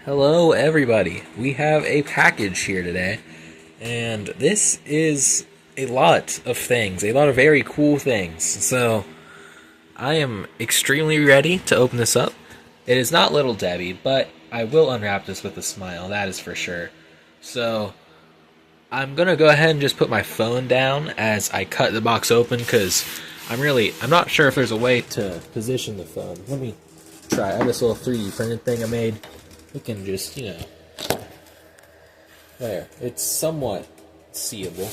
Hello, everybody. We have a package here today, and this is a lot of things, a lot of very cool things. So, I am extremely ready to open this up. It is not Little Debbie, but I will unwrap this with a smile, that is for sure. So, I'm gonna go ahead and just put my phone down as I cut the box open, because I'm not sure if there's a way to position the phone. Let me try. I have this little 3D printed thing I made. We can just, there. It's somewhat seeable.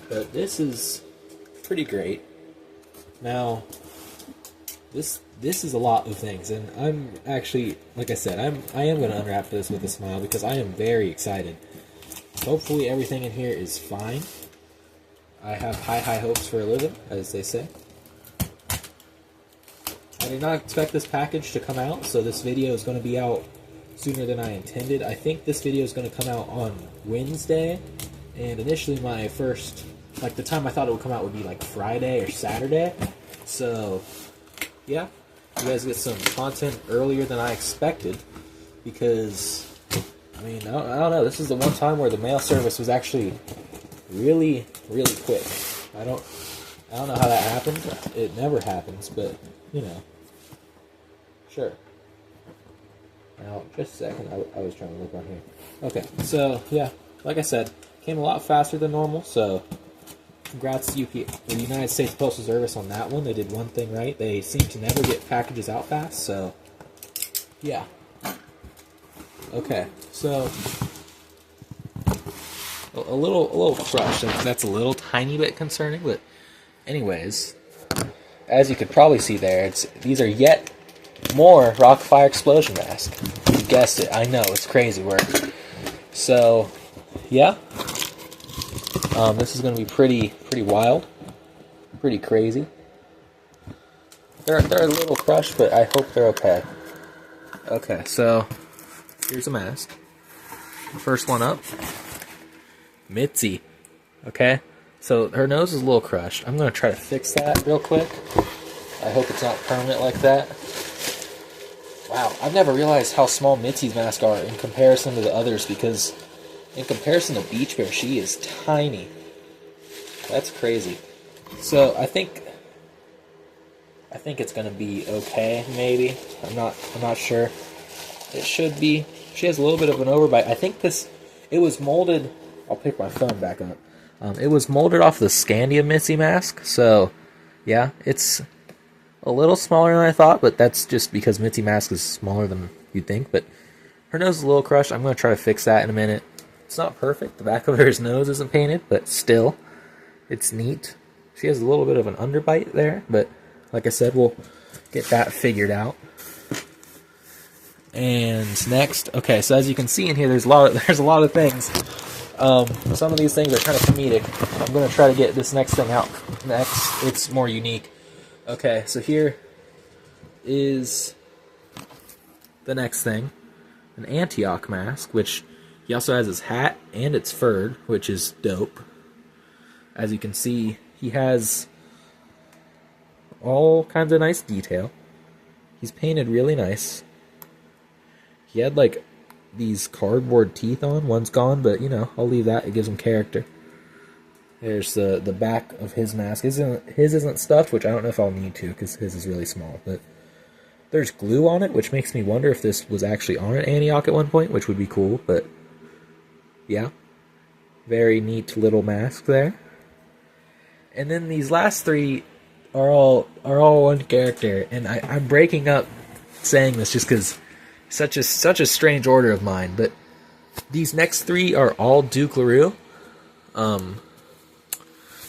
But this is pretty great. Now, this is a lot of things, and I'm actually, like I said, I am going to unwrap this with a smile because I am very excited. Hopefully everything in here is fine. I have high hopes for a living, as they say. I did not expect this package to come out, so this video is going to be out sooner than I intended. I think this video is going to come out on Wednesday, and initially my first, the time I thought it would come out would be Friday or Saturday. So, yeah, you guys get some content earlier than I expected, because, I don't know, this is the one time where the mail service was actually really, really quick. I don't know how that happened. It never happens, but, sure. Now, just a second, I was trying to look on here. Okay, so, yeah, like I said, came a lot faster than normal, so congrats to the United States Postal Service on that one. They did one thing right. They seem to never get packages out fast, so, yeah. Okay, so, a little crush. That's a little tiny bit concerning, but anyways, as you could probably see there, these are yet more Rock Afire Explosion masks. You guessed it. I know, it's crazy work. So, yeah. This is going to be pretty wild. Pretty crazy. They're a little crushed, but I hope they're okay. Okay, so here's a mask. First one up. Mitzi. Okay? So her nose is a little crushed. I'm going to try to fix that real quick. I hope it's not permanent like that. Wow, I've never realized how small Mitzi's masks are in comparison to the others, because in comparison to Beach Bear, she is tiny. That's crazy. So I think it's gonna be okay, maybe. I'm not sure. It should be. She has a little bit of an overbite. I think it was molded. I'll pick my phone back up. It was molded off the Scandia Mitzi mask, so yeah, it's a little smaller than I thought, but that's just because Mitzi mask is smaller than you'd think. But her nose is a little crushed. I'm going to try to fix that in a minute. It's not perfect. The back of her nose isn't painted, but still, it's neat. She has a little bit of an underbite there, but like I said, we'll get that figured out. And next, okay, so as you can see in here, there's a lot of things. Some of these things are kind of comedic. I'm going to try to get this next thing out next. It's more unique. Okay, so here is the next thing. An Antioch mask, which he also has his hat, and it's furred, which is dope. As you can see, he has all kinds of nice detail. He's painted really nice. He had, these cardboard teeth on. One's gone, but, I'll leave that. It gives him character. There's the back of his mask. His isn't stuffed, which I don't know if I'll need to, because his is really small. But there's glue on it, which makes me wonder if this was actually on an Antioch at one point, which would be cool. But yeah, very neat little mask there. And then these last three are all one character, and I'm breaking up saying this just because such a strange order of mine. But these next three are all Dook.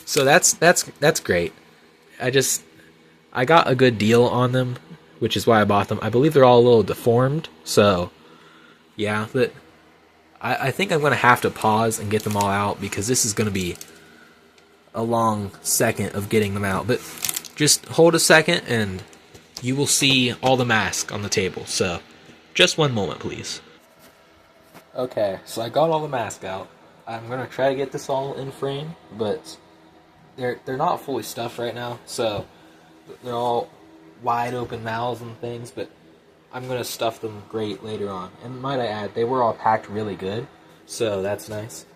So that's great. I got a good deal on them, which is why I bought them. I believe they're all a little deformed, so yeah, but I think I'm going to have to pause and get them all out, because this is going to be a long second of getting them out. But just hold a second and you will see all the masks on the table. So just one moment, please. Okay, so I got all the masks out. I'm going to try to get this all in frame, but they're not fully stuffed right now, so they're all wide open mouths and things, but I'm going to stuff them great later on. And might I add, they were all packed really good, so that's nice.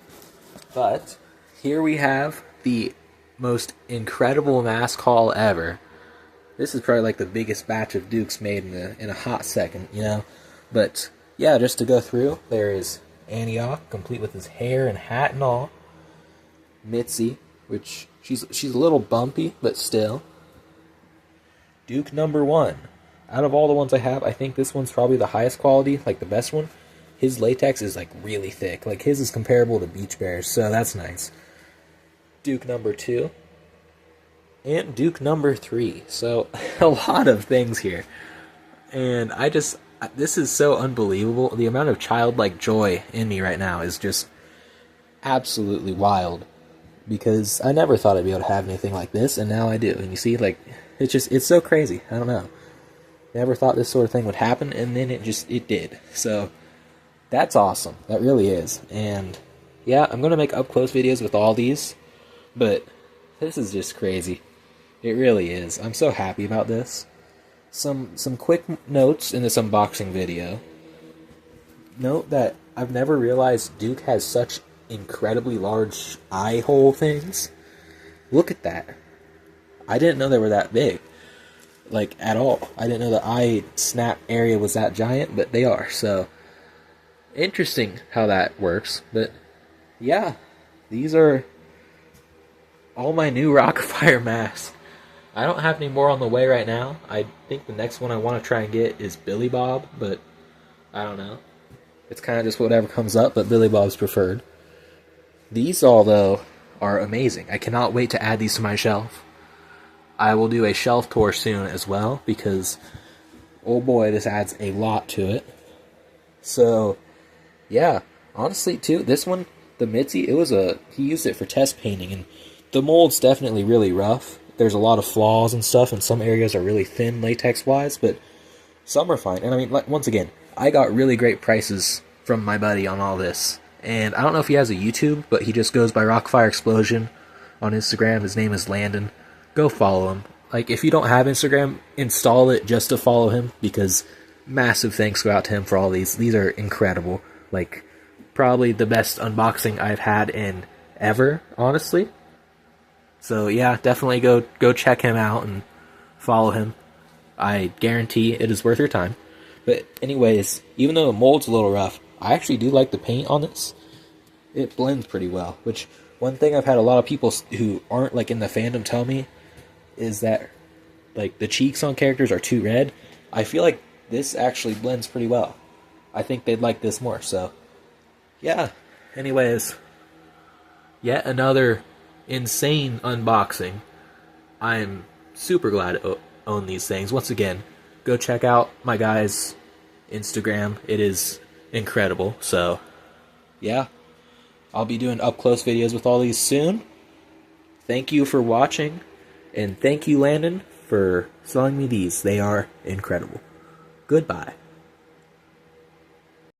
But here we have the most incredible mask haul ever. This is probably like the biggest batch of Dooks made in a hot second, you know? But yeah, just to go through, there is Antioch, complete with his hair and hat and all. Mitzi, which she's a little bumpy, but still. Dook number 1. Out of all the ones I have, I think this one's probably the highest quality, like the best one. His latex is like really thick. Like his is comparable to Beach Bear's, so that's nice. Dook number 2. And Dook number 3. So a lot of things here. And this is so unbelievable. The amount of childlike joy in me right now is just absolutely wild. Because I never thought I'd be able to have anything like this, and now I do. And you see, like, it's so crazy. I don't know. Never thought this sort of thing would happen, and then it did. So, that's awesome. That really is. And, yeah, I'm going to make up-close videos with all these, but this is just crazy. It really is. I'm so happy about this. Some quick notes in this unboxing video. Note that I've never realized Dook has such incredibly large eye hole things. Look at that. I didn't know they were that big. Like, at all. I didn't know the eye snap area was that giant, but they are. So, interesting how that works. But, yeah. These are all my new Rock Afire masks. I don't have any more on the way right now. I think the next one I want to try and get is Billy Bob, but I don't know. It's kind of just whatever comes up, but Billy Bob's preferred. These all, though, are amazing. I cannot wait to add these to my shelf. I will do a shelf tour soon as well, because, oh boy, this adds a lot to it. So, yeah, honestly, too, this one, the Mitzi, he used it for test painting, and the mold's definitely really rough. There's a lot of flaws and stuff, and some areas are really thin latex-wise, but some are fine. And I mean, once again, I got really great prices from my buddy on all this. And I don't know if he has a YouTube, but he just goes by Rock Afire Explosion on Instagram. His name is Landon. Go follow him. Like, if you don't have Instagram, install it just to follow him, because massive thanks go out to him for all these. These are incredible. Like, probably the best unboxing I've had in ever, honestly. So, yeah, definitely go check him out and follow him. I guarantee it is worth your time. But anyways, even though the mold's a little rough, I actually do like the paint on this. It blends pretty well, which one thing I've had a lot of people who aren't like in the fandom tell me is that like the cheeks on characters are too red. I feel like this actually blends pretty well. I think they'd like this more, so yeah. Anyways, yet another insane unboxing. I'm super glad to own these things. Once again, go check out my guy's Instagram. It is incredible. So, yeah. I'll be doing up-close videos with all these soon. Thank you for watching. And thank you, Landon, for selling me these. They are incredible. Goodbye.